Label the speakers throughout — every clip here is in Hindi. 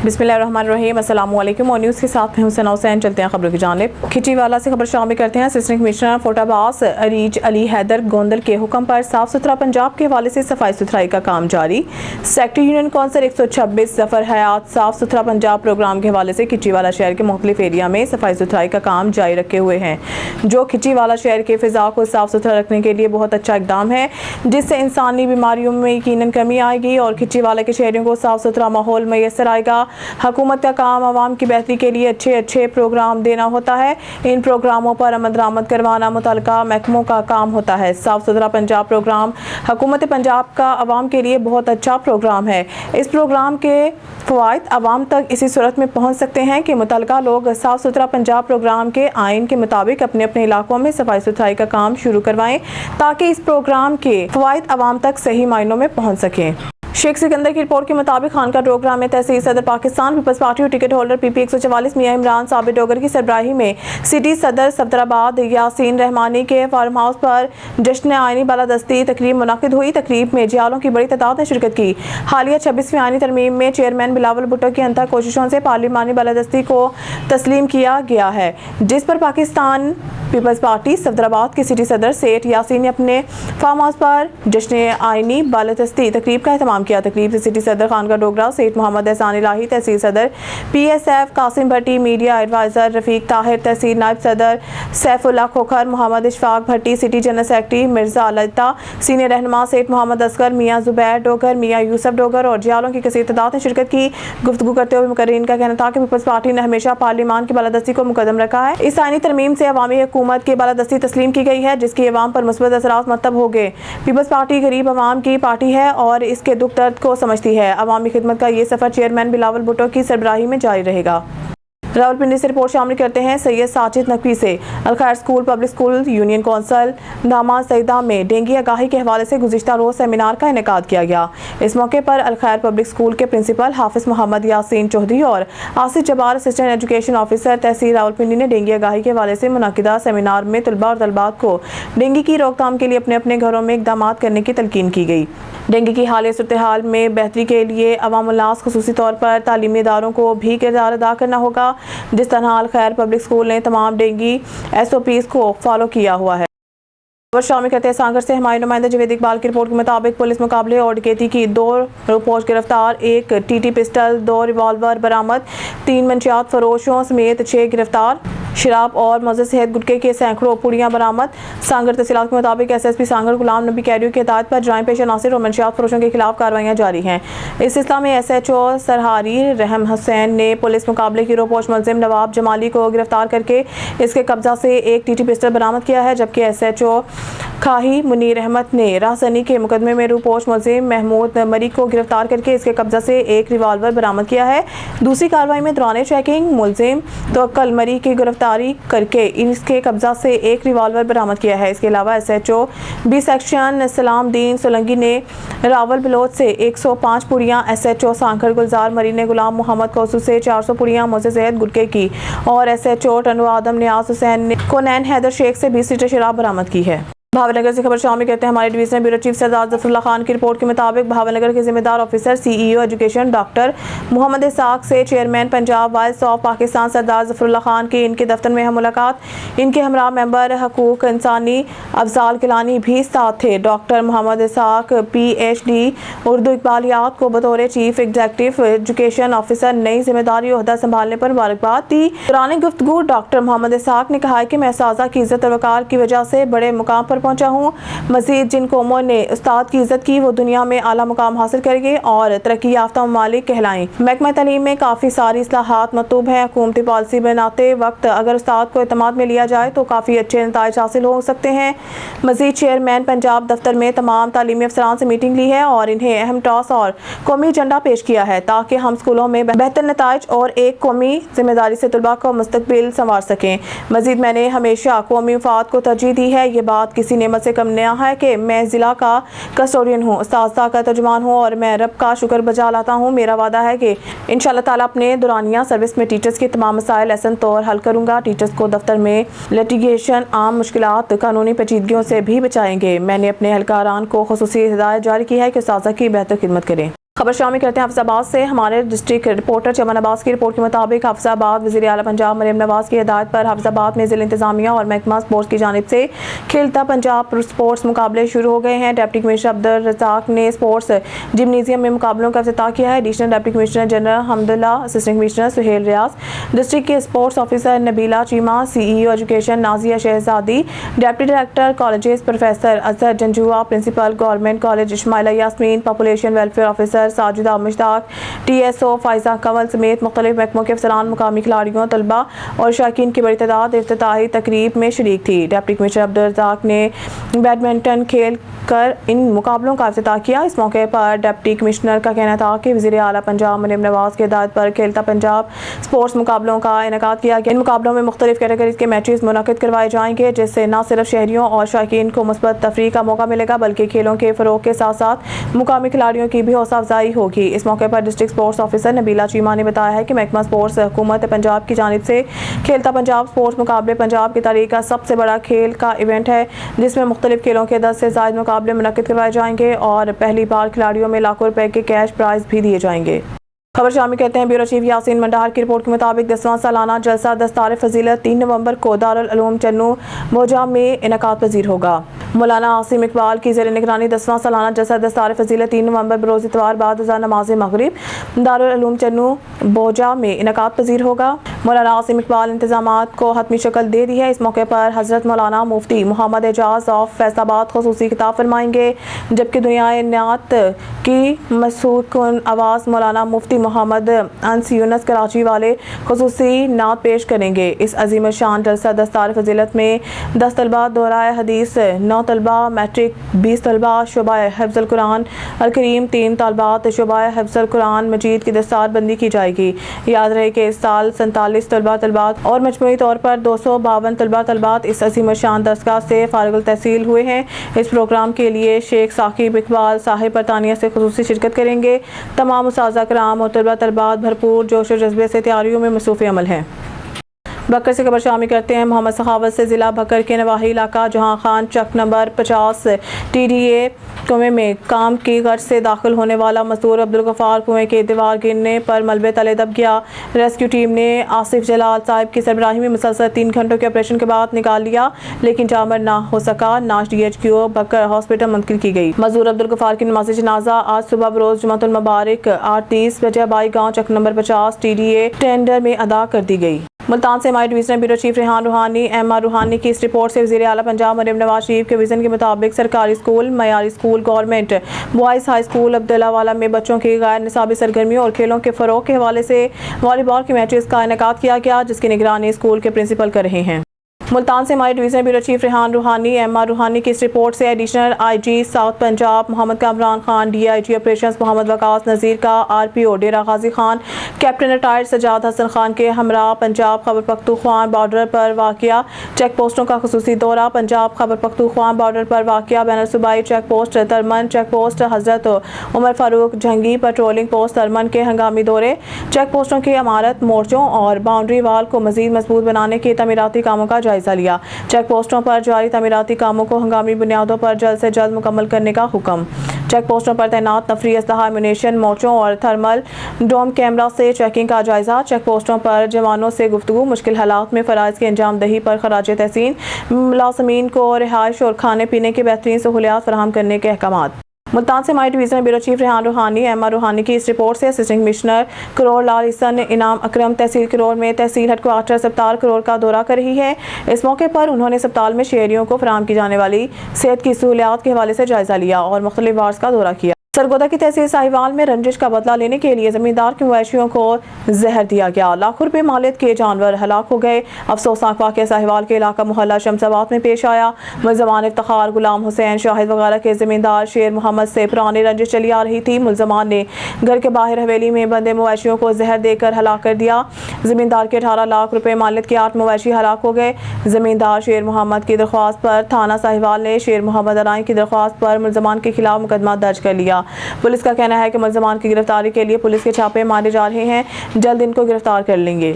Speaker 1: बिस्मिल्लाहिर्रहमानिर्रहीम। अस्सलाम वालेकुम। और न्यूज़ के साथ मैं हुसैन हुसैन। चलते हैं खबरों की जानिब। खिचीवाला से खबर शामिल करते हैं। असिस्टेंट कमिश्नर फोटाबास अरीज अली हैदर गोंदल के हुक्म पर साफ सुथरा पंजाब के हवाले से सफाई सुथराई का काम जारी। सेक्रेटरी यूनियन कौंसिल 126 सफर हयात साफ सुथरा पंजाब प्रोग्राम के हवाले से खिचीवाला शहर के मुख्तलिफ एरिया में सफाई सुथराई का काम जारी रखे हुए हैं, जो खिचीवाला शहर के फिजा को साफ सुथरा रखने के लिए बहुत अच्छा इकदाम है, जिससे इंसानी बीमारियों में यकीनन कमी आएगी और खिचीवाला के शहरियों को साफ सुथरा माहौल मैसर आएगा। हुकूमत का काम आवाम की बेहतरी के लिए अच्छे अच्छे प्रोग्राम देना होता है। इन प्रोग्रामों पर अमल दरामद करवाना मुतल्लिका महकमों का काम होता है। साफ सुथरा पंजाब प्रोग्राम हुकूमत पंजाब का आवाम के लिए बहुत अच्छा प्रोग्राम है। इस प्रोग्राम के फ़वाइद आवाम तक इसी सूरत में पहुँच सकते हैं कि मुतल्लिका लोग साफ सुथरा पंजाब प्रोग्राम के आइन के मुताबिक अपने अपने इलाकों में सफाई सुथराई का काम शुरू करवाएं, ताकि इस प्रोग्राम के फ़वाइद आवाम तक सही मायनों में पहुँच सकें। शेख सिकंदर की रिपोर्ट के मुताबिक खानका डोगरा में तहसील सदर पाकिस्तान पीपल्स पार्टी और टिकट होल्डर PP 144 मियां इमरान साबिर डोगर की सरबराही में सिटी सदर सफदराबाद यासीन रहमानी के फार्म हाउस पर जश्न आइनी बालादस्ती तकरीब मुनाकिद हुई। तकरीब में जियालों की बड़ी तादाद ने शिरकत की। हालिया 26वीं आइनी तरमीम में चेयरमैन बिलावल भुट्टो की अंतः कोशिशों से पार्लिमानी बालादस्ती को तस्लीम किया गया है, जिस पर पाकिस्तान पीपल्स पार्टी सफदराबाद के सिटी सदर सेठ यासीन ने अपने फार्म हाउस पर जश्न आइनी बालादस्ती तकरीब का एहतमाम किया। तकरीब से सिटी सदर खानका डोगरा सेठ मोहम्मद एहसान इलाही तहसील सदर PSF Qasim Bhatti media advisor Rafiq Tahir तहसील नायब सदर Saifullah Khokhar Mohammad Ishfaq Bhatti city general secretary Mirza Alta senior रहनुमा सेठ मोहम्मद असगर मियाँ जुबैर डोगर मियाँ यूसुफ डोगर और जियालों की कसीर तादाद ने शिरकत की। गुफ्तगू करते हुए मुकर्रीन का कहना था कि पीपल्स पार्टी ने हमेशा पार्लिमान की बालादस्ती को मुकदम रखा है। इस आइनी तरमीम से अवामी हुकूमत की बालादस्ती तस्लीम की गई है, जिसकी अवाम पर मुस्बत असरात मरतब हो गए। पीपल्स पार्टी गरीब अवाम की पार्टी है और इसके दुख दर्द को समझती है। अवामी खिदमत का ये सफर चेयरमैन बिलावल भुट्टो की सरबराही में जारी रहेगा। रावलपिंडी से रिपोर्ट शामिल करते हैं सैयद साजिद नकवी से। Alkhair school public school union council दामाद सईदा में डेंगू आगाही के हवाले से गुज़िश्ता रोज़ सेमिनार का इनेकाद किया गया। इस मौके पर अलखैर पब्लिक स्कूल के प्रिंसिपल हाफिज मोहम्मद यासीन चौधरी और Asif Jabbar assistant education officer तहसील रावलपिंडी ने डेंगू आगाही के हवाले से मुनाकिदा सेमिनार में तलबा और तलबात को डेंगू की रोकथाम के लिए अपने अपने घरों में इकदाम करने की तलकीन की गई। डेंगू की हालिया सूरत हाल में बेहतरी के लिए अवामुन्नास खुसूसी तौर पर तालीमी इदारों को भी किरदार अदा करना होगा, जिस तरह अलखैर पब्लिक स्कूल ने तमाम डेंगू SOPs को फॉलो किया हुआ है। खबर शामिल करते हैं सांगर से। हमारे नुमाइंदा जवेद इकबाल की रिपोर्ट के मुताबिक पुलिस मुकाबले और डकैती की 2 रुपोश गिरफ्तार, 1 TT पिस्टल, 2 रिवॉल्वर बरामद, 3 मंशियात फरोशों समेत 6 गिरफ्तार। शराब और मज़े सेहत गुटके के सैकड़ों पुड़ियाँ बरामद। सांगर तहसील के मुताबिक SSP सांगर गुलाम नबी कैरियो की हिदायत पर जराइम पेशा नासिर और मंशियात फरोशों के खिलाफ कार्रवाइयाँ जारी हैं। इस सिलसिले में SHO सरहारी रहम हुसैन ने पुलिस मुकाबले की रोपोश मुलजिम नवाब जमाली को गिरफ्तार करके इसके कब्जा से 1 TT पिस्टल बरामद किया है, जबकि SHO खाही मुनीर अहमद ने राहसनी के मुकदमे में रूपोश मुलजिम महमूद मरी को गिरफ्तार करके इसके कब्जा से 1 रिवॉल्वर बरामद किया है। दूसरी कार्रवाई में दौरान चेकिंग मुलजिम तवक्कल मरी की गिरफ्तारी करके इसके कब्जा से 1 रिवॉल्वर बरामद किया है। इसके अलावा SHO B सेक्शन सलामदीन सोलंगी ने रावल बलोच से 105 पुड़ियाँ, SHO सांखर गुलजार मरी ने गुलाम मोहम्मद कौसू से 400 पुड़ियाँ मौजे सेहत गुटके की और SHO टंडू आदम नियाज हुसैन ने कोनैन हैदर शेख से 20 लीटर शराब बरामद की है। भावनगर से खबर शामिल करते हैं हमारे divisional bureau chief Sardar Zafarullah Khan की रिपोर्ट के मुताबिक भावनगर के जिम्मेदार officer CEO education doctor Mohammad Ishaq से chairman Punjab wilds of Pakistan Sardar Zafarullah Khan की इनके दफ्तर में मुलाकात। इनके हमरा मेंबर हकूक इंसानी अफजाल गिलानी भी साथ थे। डॉक्टर मोहम्मद इसाक PhD उर्दू इकबालियात को बतौर चीफ एग्जीक्यूटिव एजुकेशन ऑफिसर नई जिम्मेदारी ओहदा संभालने पर मुबारकबाद दी। दौरान गुफ्तगू डॉक्टर मोहम्मद इसाक ने कहा कि मैं साजा की इज्जत और वकार की वजह से बड़े मुकाम पर पहुंचा हूँ। मजीद जिन कौमों ने उस्ताद की इज्जत की वो दुनिया में आला मुकाम हासिल करेंगे और तरक्की याफ्ता ममालिक कहलाएं। महकमा तालीम में काफ़ी सारी इस्लाहात मतलूब हैं। हुकूमती पॉलिसी बनाते वक्त अगर उस्ताद को एतमाद में लिया जाए तो काफ़ी अच्छे नताइज हासिल हो सकते हैं। मजीद चेयरमैन पंजाब दफ्तर में तमाम तालीमी अफसरान से मीटिंग ली है और इन्हें अहम टॉस और कौमी एजेंडा पेश किया है, ताकि हम स्कूलों में बेहतर नताइज और एक कौमी जिम्मेदारी से तलबा को मुस्तकबिल संवार सकें। मजीद मैंने हमेशा कौमी मफाद को तरजीह दी है। ये बात किसी नेमत से कम नहीं है कि मैं ज़िला का कस्टोडियन हूँ, उस्ताद का तर्जुमान हूँ और मैं रब का शुक्र बजा लाता हूँ। मेरा वादा है कि इंशाअल्लाह ताला अपने दौरानिया सर्विस में टीचर्स के तमाम मसाइल एहसन तौर हल करूँगा। टीचर्स को दफ्तर में लिटिगेशन, आम मुश्किलात, कानूनी पेचीदगियों से भी बचाएंगे। मैंने अपने एहलकारान को खुसूसी हिदायत जारी की है कि उस्ताद की बेहतर खिदमत करें। खबर शामिल करते हैं हफ्साबाद से। हमारे डिस्ट्रिक्ट रिपोर्टर चमन अब्बास की रिपोर्ट के मुताबिक हफ्साबाद वज़ीर आला पंजाब मरियम नवाज की हिदायत पर हफ्साबाद में ज़िला इंतजामिया और महकमा स्पोर्ट्स की जानिब से खेलता पंजाब स्पोर्ट्स मुकाबले शुरू हो गए हैं। डिप्टी कमिश्नर अब्दुल रज़ाक ने स्पोर्ट्स जिमनेजियम में मुकाबलों का इफ्तिताह किया है। Additional deputy commissioner general Hamdullah, assistant commissioner Suhail Riaz, district के sports officer Nabila Cheema, CEO education Nazia Shahzadi, deputy director colleges professor Azhar Janjua, principal government college Ismaila Yasmeen, population welfare officer Sajida Mushtaq, TSO Faiza Kanwal समेत मुख्तलिफ महकमों के अफसरान, मुकामी खिलाड़ियों, तलबा और शायकीन की बड़ी तादाद इफ्तिताही तकरीब में शरीक थी। डिप्टी कमिश्नर अब्दुल रज़ाक ने बैडमिंटन खेल कर इन मुकाबलों का इफ्तिताह किया। इस मौके पर डिप्टी कमिश्नर का कहना था कि वज़ीर आला पंजाब मरियम नवाज की हिदायत पर खेलता पंजाब स्पोर्ट्स मुकाबलों का इनेकाद किया गया। इन मुकाबलों में मुख्तलिफ कैटेगरीज के मैचेस मुनक़िद करवाए जाएंगे, जिससे न सिर्फ शहरियों और शायकीन को मुस्बत तफरीह का मौका मिलेगा, बल्कि खेलों के फ़रोग़ के साथ साथ मुकामी खिलाड़ियों की भी हौसला अफजाई होगी। इस मौके पर district sports officer Nabila Cheema ने बताया है कि महकमा स्पोर्ट्स हुकूमत पंजाब की जानिब से खेलता पंजाब स्पोर्ट्स मुकाबले पंजाब की तारीख का सबसे बड़ा खेल का इवेंट है, जिसमें मुख्तलिफ खेलों के 10 से ज़ायद मुकाबले मुनक़िद करवाए जाएंगे और पहली बार खिलाड़ियों में लाखों रुपए के कैश प्राइज भी दिए जाएंगे। खबर शामिल करते हैं ब्यूरो चीफ यासीन मंडार की रिपोर्ट के मुताबिक 10वां सालाना जलसा दस्तार फजीलत 3 नवंबर को दारुल उलूम चन्नू बोजा में इनेकाद पजीर होगा। मौलाना आसिम इकबाल की ज़ेर निगरानी 10वां सालाना जलसा दस्तार फजीलत 3 नवंबर बरोज़ इतवार बाद नमाज मगरिब दारुल उलूम चन्नू बोजा में इनेकाद पजीर होगा। मौलाना आसिम इकबाल इंतजामात को हतमी शक्ल दे दी है। इस मौके पर हज़रत मौलाना मुफ्ती मोहम्मद एजाज ऑफ फैसलाबाद खुसूसी खिताब फरमाएंगे, जबकि दुनियाए नात की मसूकुन आवाज़ मौलाना मुफ्ती मोहम्मद अंस यूनस कराची वाले खुसूसी नात पेश करेंगे। इस अजीम शान जलसा दस्तार फजीलत में 10 तलबा दोहराए हदीस, 9 तलबा मैट्रिक, 20 तलबा शुबा हिफ्ज़ुल कुरान अल करीम, 3 तलबात शुबा हिफ्ज़ुल कुरान मजीद की दस्तार बंदी की जाएगी। याद रहे कि इस साल 47 तलबा तलबात और मजमूई तौर पर 252 तलबा तलबात इस अजीम शान दरसगाह से फारिगुल तहसील हुए हैं। इस प्रोग्राम के लिए शेख साकिब इकबाल साहिब बरतानिया से खुसूसी शिरकत करेंगे। तमाम उस्ताज़ा कराम और तलबा तलबात भरपूर जोश और जज्बे से तैयारियों में मसरूफ़ अमल हैं। बकर से खबर शामिल करते हैं मोहम्मद सखावत से। ज़िला बकर के नवाही इलाका जहां खान चक नंबर 50 TDA कुएं में काम की गर्ज से दाखिल होने वाला मजदूर अब्दुल गफ्फार कुएं के दीवार गिरने पर मलबे तले दब गया। रेस्क्यू टीम ने आसिफ जलाल साहिब की सरबराही में मुसलसल 3 घंटों के ऑपरेशन के बाद निकाल लिया, लेकिन जामर ना हो सका। नाश DHQ बकर हॉस्पिटल मुंतकिल की गई। मजदूर अब्दुल गफ्फार की नमाज़ जनाजा आज सुबह बरोज़ जुमातुल मुबारक 8:30 बजे बाई गाँव चक नंबर 50 TDA टेंडर में अदा कर दी गई। मुल्तान से हमारे डिवीजनल ब्यूरो चीफ रेहान रूहानी MR रूहानी की इस रिपोर्ट से वज़ीर आला पंजाब मरियम नवाज शरीफ के विजन के मुताबिक सरकारी स्कूल, मयारी school, government boys high school Abdullah वाला में बच्चों की गैर निसाबी सरगर्मियों और खेलों के फ़रोग़ के हवाले से वॉलीबॉल के मैचेस का इनेकाद किया गया, जिसकी निगरानी स्कूल के प्रिंसिपल कर रहे हैं। मुल्तान से हमारे डिवीजनल ब्यूरो चीफ रेहान रूहानी MR रूहानी की इस रिपोर्ट से additional IG south Punjab Mohammad Kamran Khan, DIG operations Mohammad Waqas Nazir का RPO Dera Ghazi Khan, captain retired Sajjad Hassan Khan के हमरा पंजाब खैबर पख्तूनख्वा बॉर्डर पर वाक़िया चेक पोस्टों का खुसूसी दौरा। पंजाब खैबर पख्तूनख्वा बॉर्डर पर वाक़िया बैनुल सूबाई चेक पोस्ट तरमन, चेक पोस्ट हज़रत उमर फारूक जंगी, पेट्रोलिंग पोस्ट तरमन के हंगामी दौरे। चेक पोस्टों की इमारत, मोर्चों और बाउंड्री वाल को मज़ीद मजबूत बनाने के तमीराती कामों का जायजा लिया। चेक पोस्टों पर जारी तमीराती कामों को हंगामी बुनियादों पर जल्द से जल्द मुकम्मल करने का हुक्म। चेक पोस्टों पर तैनात नफरी असलहा, एम्यूनेशन, मोर्चों और थर्मल डोम कैमरा से चेकिंग का जायजा। चेक पोस्टों पर जवानों से गुफ्तगू, मुश्किल हालात में फ़राइज़ की अंजाम दही पर खराज तहसीन, मुलाज़मीन को रिहाइश और खाने पीने की बेहतरीन सहूलियात फराहम करने के अहकामात। मुल्तान से हमारे डिवीजनल ब्यूरो चीफ रेहान रूहानी MR रूहानी की इस रिपोर्ट से असिस्टेंट कमिश्नर करोड़ लाल इसन इनाम अकरम तहसील करोड़ में तहसील हेडक्वार्टर अस्पताल करोड़ का दौरा कर रही है। इस मौके पर उन्होंने अस्पताल में शहरियों को फराहम की जाने वाली सेहत की सहूलियात के हवाले से जायजा लिया और मुख्तलिफ वार्ड्स का दौरा किया। सरगोदा की तहसील साहिवाल में रंजिश का बदला लेने के लिए जमींदार के मवेशियों को जहर दिया गया। लाखों रुपए मालियत के जानवर हलाक हो गए। अफसोसनाक वाक़या साहिवाल के इलाका मोहल्ला शमसाबाद में पेश आया। मुल्ज़मान इफ्तिखार, गुलाम हुसैन, शाहिद वगैरह के जमींदार शेर मोहम्मद से पुरानी रंजिश चली आ रही थी। मुल्ज़मान ने घर के बाहर हवेली में बंदे मवेशियों को जहर देकर हलाक कर दिया। जमींदार के 18 लाख रुपए मालियत के 8 मवेशी हलाक हो गए। जमींदार शेर मोहम्मद की दरख्वास्त पर थाना साहिवाल ने शेर मोहम्मद अलाई की दरख्वास्त पर मुल्ज़मान के खिलाफ मुकदमा दर्ज कर लिया। पुलिस का कहना है कि मुल्ज़मान की गिरफ्तारी के लिए पुलिस के छापे मारे जा रहे हैं, जल्द इनको गिरफ्तार कर लेंगे।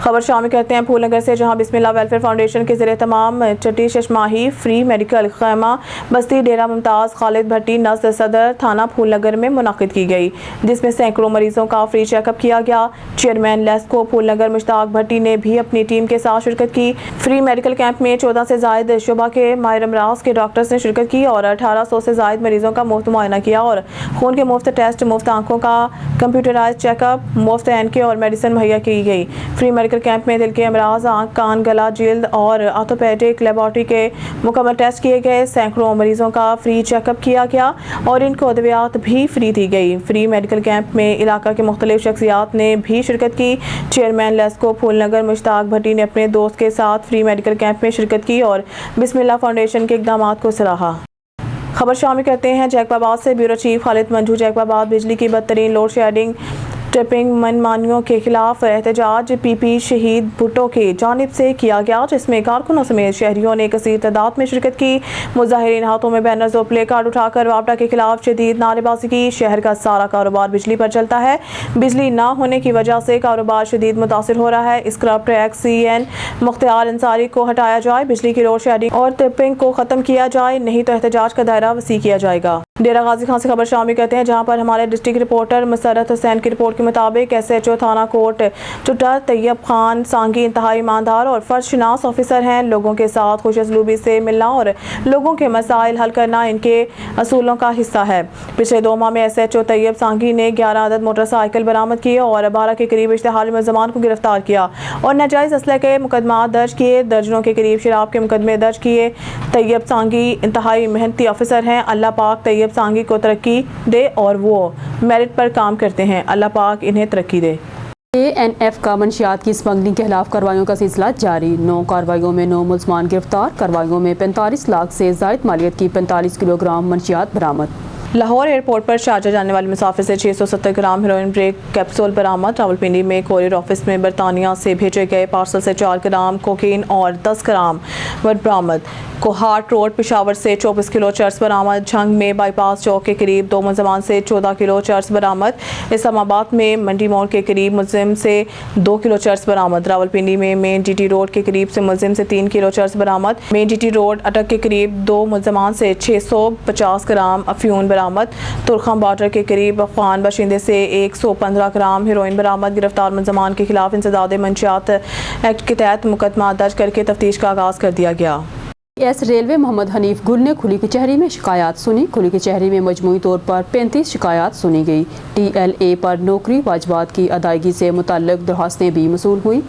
Speaker 1: खबर शामिल करते हैं फूलनगर से, जहां बिस्मिल्लाह वेलफेयर फाउंडेशन के ज़रिए तमाम चट्टी शशमाही फ्री मेडिकल खैमा बस्ती डेरा मुमताज़ खालिद भट्टी नस्ल सदर थाना फूलनगर में मुनाकिद की गई, जिसमें सैकड़ों मरीजों का फ्री चेकअप किया गया। चेयरमैन लेस्को फूलनगर मुश्ताक भट्टी ने भी अपनी टीम के साथ शिरकत की। फ्री मेडिकल कैंप में 14 से ज़ायद शुबा के माहिर अमराज के डॉक्टर्स ने शिरकत की और 1800 से ज़ायद मरीजों का मुफ्त मुआयना किया और खून के मुफ्त टेस्ट, मुफ्त आंखों का कंप्यूटराइज चेकअप, मुफ्त एनके और मेडिसिन मुहैया की गई। फ्री मेडिकल कैंप में दिल के अमराज, आंख, कान, गला, जिल्द और ऑर्थोपेडिक लेबोरेटरी के मुकम्मल टेस्ट किए गए। सैकड़ों मरीजों का फ्री चेकअप किया गया और इनको अद्वियात भी फ्री दी गई। फ्री मेडिकल कैंप में इलाका के मुख्तलिफ शख्सियात ने भी शिरकत की। चेयरमैन लेस्को फूलनगर मुश्ताक भट्टी ने अपने दोस्त के साथ फ्री मेडिकल कैंप में शिरकत की और बिस्मिल्लाह फाउंडेशन के इक़दामात को सराहा। खबर शामिल करते हैं जैकबाबाद से। ब्यूरो चीफ खालिद मंजू जैकबाबाद बिजली की बदतरीन लोड शेडिंग ट्रिपिंग मनमानियों के खिलाफ एहतजाज पीपी शहीद भुट्टो की जानिब से किया गया, जिसमें कारकुनों समेत शहरियों ने कसीर तादाद में शिरकत की। मुजाहिरीन हाथों में बैनर्स और प्ले कार्ड उठाकर वापडा के खिलाफ शदीद नारेबाजी की। शहर का सारा कारोबार बिजली पर चलता है, बिजली ना होने की वजह से कारोबार शदीद मुतासिर हो रहा है। Scrub track CN Mukhtar Ansari को हटाया जाए, बिजली की लोड शेडिंग और ट्रिपिंग को ख़त्म किया जाए, नहीं तो एहतजाज का दायरा वसी किया जाएगा। डेरा गाजी खान से खबर शामिल करते हैं, जहां पर हमारे डिस्ट्रिक्ट रिपोर्टर मसरत हुसैन की रिपोर्ट के मुताबिक SHO थाना कोट चुटा तैयब खान सांगी इंतहाई ईमानदार और फर्जशनास ऑफिसर हैं। लोगों के साथ खुशअसलूबी से मिलना और लोगों के मसाइल हल करना इनके असूलों का हिस्सा है। पिछले 2 माह में SHO तैयब सांगी ने 11 अदद मोटरसाइकिल बरामद किए और 12 के करीब इश्तिहारी मुलज़मान को गिरफ्तार किया और नाजायज़ असलहे के मुकदमा दर्ज किए। दर्जनों के करीब शराब के मुकदमे दर्ज किए। तैयब सांगी इंतहाई मेहनती ऑफिसर हैं। अल्लाह पाक तैयब सांगी को तरक्की दे और वो मेरिट पर काम करते हैं। अल्लाह पाक इन्हें तरक्की दे।
Speaker 2: ANF का मंशियात की स्मगलिंग के खिलाफ कार्रवाइयों का सिलसिला जारी। 9 कार्रवाइयों में 9 मुलज़मान गिरफ्तार। कार्रवाइयों में 45 लाख से ज़ायद मालियत की 45 किलोग्राम मंशियात बरामद।
Speaker 1: लाहौर एयरपोर्ट पर शारजा जाने वाले मुसाफिर से 670 ग्राम हेरोइन ब्रेक कैप्सूल बरामद। रावलपिंडी में कोरियर ऑफिस में बरतानिया से भेजे गए पार्सल से 4 ग्राम कोकीन और 10 ग्राम बरामद। कोहाट रोड पेशावर से 24 किलो चर्स बरामद। झंग में बाईपास चौक के करीब 2 मुलज़मान से 14 किलो चर्स बरामद। इस्लामाबाद में मंडी मोड़ के करीब मुलजिम से 2 किलो चर्स बरामद। रावलपिंडी में मेन GT रोड के करीब से मुलजिम से 3 किलो चर्स बरामद। मेन GT रोड अटक के करीब 2 मुलज़मान से 650 ग्राम अफ्यून बरामद। तुरखम बॉर्डर के करीब अफगान बाशिंदे से 115 ग्राम हेरोइन बरामद। गिरफ्तार मुलज़मान के खिलाफ इंसदाद मंशियात एक्ट के तहत मुकदमा दर्ज करके तफ्तीश का आगाज़ कर दिया गया।
Speaker 2: रेलवे मोहम्मद हनीफ गुल ने खुली कचहरी में शिकायत सुनी। खुली कचहरी में मजमूई तौर पर 35 शिकायत सुनी गई। TLA पर नौकरी वाजबात की अदायगी से मुतल्लिक दरखास्तें भी मसूल हुई।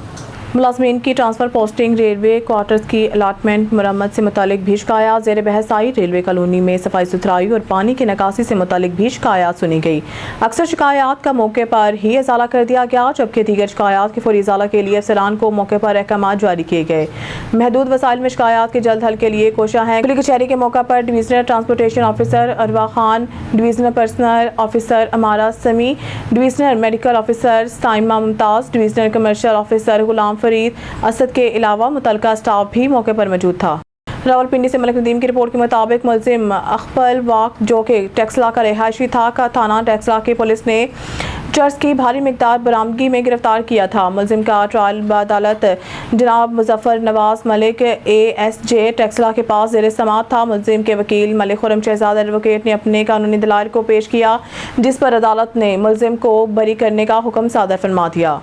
Speaker 1: मुलाजमीन की ट्रांसफ़र पोस्टिंग, रेलवे क्वार्टर्स की अलाटमेंट, मरम्मत से मुतालिक भी शिकायत ज़ेर बहस आई। रेलवे कॉलोनी में सफाई सुथराई और पानी की निकासी से मुतालिक भी शिकायत सुनी गई। अक्सर शिकायत का मौके पर ही इजाला कर दिया गया, जबकि दीगर शिकायत के फौरी इजाला के लिए अफसरान को मौके पर अहकाम जारी किए गए। महदूद वसाइल में शिकायत के जल्द हल के लिए कोशा है। खुली कचहरी के मौका पर divisional transportation officer Arwa Khan, divisional personnel officer Amara Sami, divisional medical officer Saima Mumtaz, divisional commercial officer Ghulam Farid Asad के अलावा मुतलका स्टाफ भी मौके पर मौजूद था। रावलपिंडी से मलिक नदीम की रिपोर्ट के मुताबिक मुलजिम अखबल वाक, जो कि टैक्सला का रिहायशी था, का थाना टैक्सला की पुलिस ने चर्स की भारी मिकदार बरामदगी में गिरफ्तार किया था। मुलजिम का ट्रायल अदालत जनाब मुजफ्फर नवाज मलिक ASJ टैक्सला के पास ज़ेर समाअत था। मुलजिम के वकील मलिक खुरम शहजाद एडवोकेट ने अपने कानूनी दलाइल को पेश किया, जिस पर अदालत ने मुलजिम को बरी करने का हुक्म सादर फरमा दिया।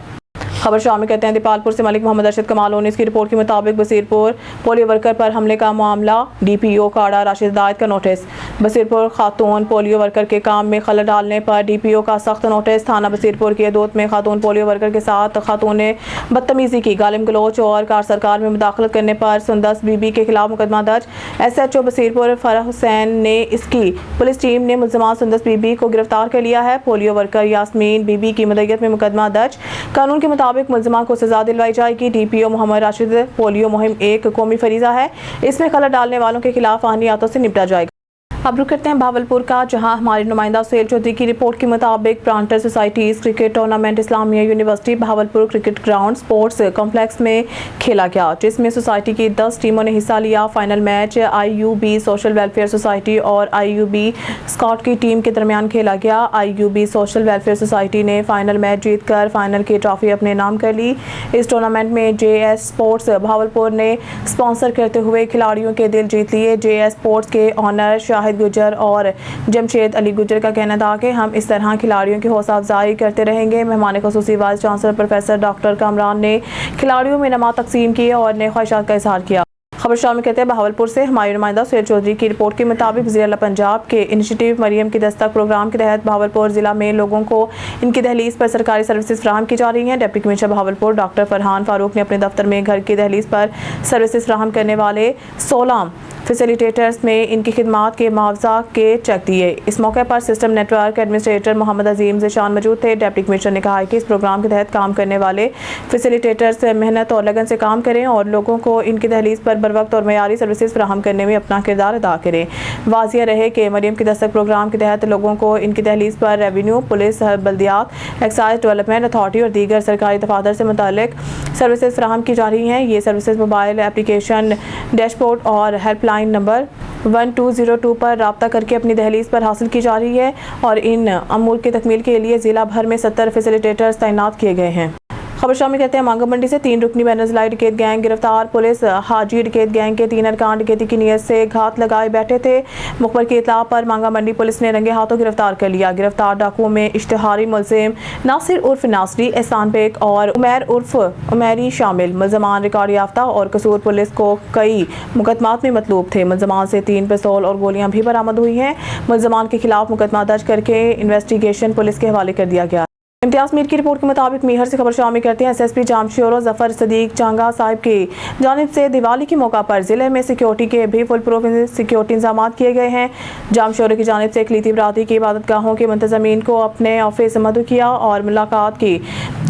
Speaker 1: खबर शामिल करते हैं दीपालपुर से। मलिक मोहम्मद अरशद कमाल ने इसकी रिपोर्ट के मुताबिक बसीरपुर पोलियो वर्कर पर हमले का मामला, DPO काड़ा राशिद हिदायत का नोटिस। बसीरपुर खातून पोलियो वर्कर के काम में खलल डालने पर DPO का सख्त नोटिस। थाना बसीरपुर की अदोत में खातून पोलियो वर्कर के साथ खातून ने बदतमीजी की, गालिम गलोच और कार सरकार में मुदाखलत करने पर सुंदस बीबी के खिलाफ मुकदमा दर्ज। SHO बसीरपुर फराह हुसैन ने इसकी पुलिस टीम ने मुलज़मान सुंदस बीबी को गिरफ्तार कर लिया है। पोलियो वर्कर यास्मीन बीबी की मदयत में मुकदमा दर्ज। कानून के मुताबिक मुलज़मान को सजा दिलवाई जाएगी। DPO मोहम्मद राशिद पोलियो मुहिम एक कौमी फरीज़ा है, इसमें खलल डालने वालों के खिलाफ आनियातों से निपटा जाएगा। अब रुक करते हैं भावलपुर का, जहां हमारे नुमाइंदा सुहेल चौधरी की रिपोर्ट के मुताबिक planter societies cricket tournament Islamia university Bahawalpur cricket ground sports complex में खेला गया, जिसमें सोसाइटी की 10 टीमों ने हिस्सा लिया। Final match IUB social welfare society और IUB स्काउट की टीम के दरमियान खेला गया। IUB सोशल वेलफेयर सोसाइटी ने फाइनल मैच जीतकर फाइनल की ट्रॉफी अपने नाम कर ली। इस टूर्नामेंट में JS स्पोर्ट्स भावलपुर ने स्पॉन्सर करते हुए खिलाड़ियों के दिल जीत लिए। JS स्पोर्ट्स के ऑनर शाहिद गुजर और जमशेद अली गुजर का कहना था कि हम इस तरह खिलाड़ियों की हौसला अफजाई करते रहेंगे। मेहमान खुसूसी vice chancellor professor doctor Kamran ने खिलाड़ियों में इनामात तकसीम किए और नए ख्वाहिशात का इजहार किया। खबर शामिल कहते हैं भावलपुर से हमारे नुमाइंदा सुहेल चौधरी की रिपोर्ट के मुताबिक वज़ीर आला पंजाब के इनिशिएटिव मरियम की दस्तक प्रोग्राम के तहत भावलपुर जिला में लोगों को इनकी दहलीज पर सरकारी सर्विसेज फराहम की जा रही हैं। Deputy commissioner Bahawalpur doctor Farhan Farooq ने अपने दफ्तर में घर की दहलीज पर सर्विसेज फराहम करने वाले 16 फैसिलिटेटर्स में इनकी खिदमात के मुआवजा के चेक दिए। इस मौके पर सिस्टम नेटवर्क एडमिनिस्ट्रेटर मोहम्मद अजीम ज़ीशान मौजूद थे। डिप्टी कमिश्नर ने कहा कि इस प्रोग्राम के तहत काम करने वाले फैसिलिटेटर्स मेहनत और लगन से काम करें और लोगों को इनकी दहलीज पर बरवक्त और मयारी सर्विसेज फराहम करने में अपना किरदार अदा करें। वाजिया रहे कि मरियम की दस्तक प्रोग्राम के तहत लोगों को इनकी दहलीज पर रेवेन्यू, पुलिस, बल्दियात, एक्साइज डेवलपमेंट अथॉरिटी और दीगर सरकारी दफातर से मुतालिक सर्विसेज फराहम की जा रही हैं। ये सर्विसेज मोबाइल एप्लीकेशन, डैशबोर्ड और हेल्पलाइन नंबर 1202 पर राब्ता करके अपनी दहलीज पर हासिल की जा रही है और इन अमूर की तकमील के लिए जिला भर में 70 फैसिलिटेटर्स तैनात किए गए हैं। खबर शामिल कहते हैं मांगा मंडी से 3 रुकनी बेनज़लाई डकैत गैंग गिरफ्तार। पुलिस हाजी डकैत गैंग के 3 अरकान डकैती की नीयत से घात लगाए बैठे थे। मुखबर की इत्तला पर मांगा मंडी पुलिस ने रंगे हाथों गिरफ्तार कर लिया। गिरफ्तार डाकुओं में इश्तिहारी मुलजिम नासिर उर्फ नासरी, एहसान बेग और उमैर उर्फ उमैरी शामिल। मुलजमान रिकॉर्ड याफ्ता और कसूर पुलिस को कई मुकदमात में मतलूब थे। मुलजमान से 3 पिस्तौल और गोलियां भी बरामद हुई हैं। मुलजमान के खिलाफ मुकदमा दर्ज करके इन्वेस्टिगेशन पुलिस के हवाले कर दिया गया। इम्तियाज मीर की रिपोर्ट के मुताबिक मीहर से खबर शामिल करते हैं SSP जामशोरो जफर सदीक चांगा साहिब की जानिब से दिवाली के मौका पर जिले में सिक्योरिटी के भी फुल प्रूफ सिक्योरिटी इंतजाम किए गए हैं। जामशोरो की जानिब से इकलीती बरादरी की इबादत गाहों के मुंतजमीन को अपने ऑफिस मदु किया और मुलाकात की।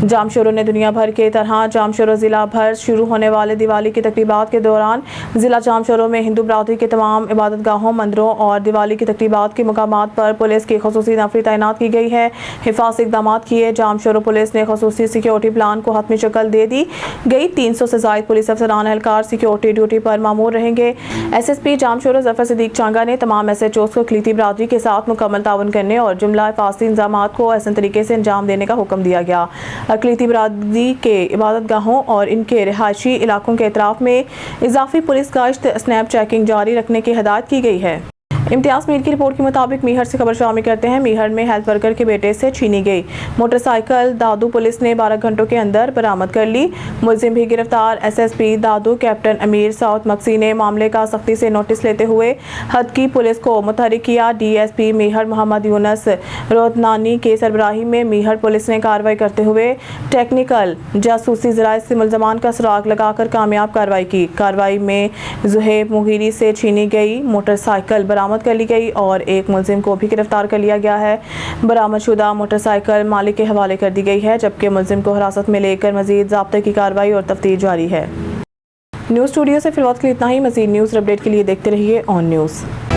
Speaker 1: जामशोरो ने दुनिया भर के तरह जामशोरो जिला भर शुरू होने वाले दिवाली की तकरीबात के दौरान जिला जामशोरो में हिंदू बरादरी के तमाम इबादत गाहों, मंदिरों और दिवाली की तकरीबात के मुकामात पर पुलिस की खसूसी नफरी तैनात की गई है। हिफाजती इक़दाम किए। जामशोरो पुलिस ने खसूसी सिक्योरिटी प्लान को हतमी शक्ल दे दी गई। 300 से ज़ायद पुलिस अफसरान एहलकार सिक्योरिटी ड्यूटी पर मामूर रहेंगे। SSP जामशोरो जफर सदीक चांगा ने तमाम SHOs को इकलीती बरादरी के साथ मुकम्मल ताउन करने और जुमला हिफाजती इंतजाम को अहसन तरीके से अंजाम देने का हुक्म दिया गया। अकलीती बरादरी के इबादत गाहों और इनके रिहायशी इलाकों के अतराफ में इजाफी पुलिस गश्त, स्नैप चेकिंग जारी रखने की हिदायत की गई है। इम्तियाज मीर की रिपोर्ट के मुताबिक मीहर से खबर शामिल करते हैं मीहर में हेल्थ वर्कर के बेटे से छीनी गई मोटरसाइकिल दादू पुलिस ने 12 घंटों के अंदर बरामद कर ली। मुलजिम भी गिरफ्तार। SSP दादू कैप्टन अमीर साउथ मक्सी ने मामले का सख्ती से नोटिस लेते हुए हद की पुलिस को मुतहरिक किया। DSP मीहर मोहम्मद यूनस रोदनानी के सरबराही में मीहर पुलिस ने कार्रवाई करते हुए टेक्निकल जासूसी ज़राए से मुलजमान का सुराग लगाकर कामयाब कार्रवाई की। कार्रवाई में जुहेब मुगीरी से छीनी गई मोटरसाइकिल बरामद कर ली गई और एक मुलजिम को भी गिरफ्तार कर लिया गया है। बरामदशुदा मोटरसाइकिल मालिक के हवाले कर दी गई है, जबकि मुलजिम को हिरासत में लेकर मजीद ज़ाब्ते की कार्रवाई और तफ्तीश जारी है। न्यूज़ स्टूडियो से फिलहाल के लिए इतना ही। मजीद न्यूज़ अपडेट के लिए देखते रहिए ऑन न्यूज़।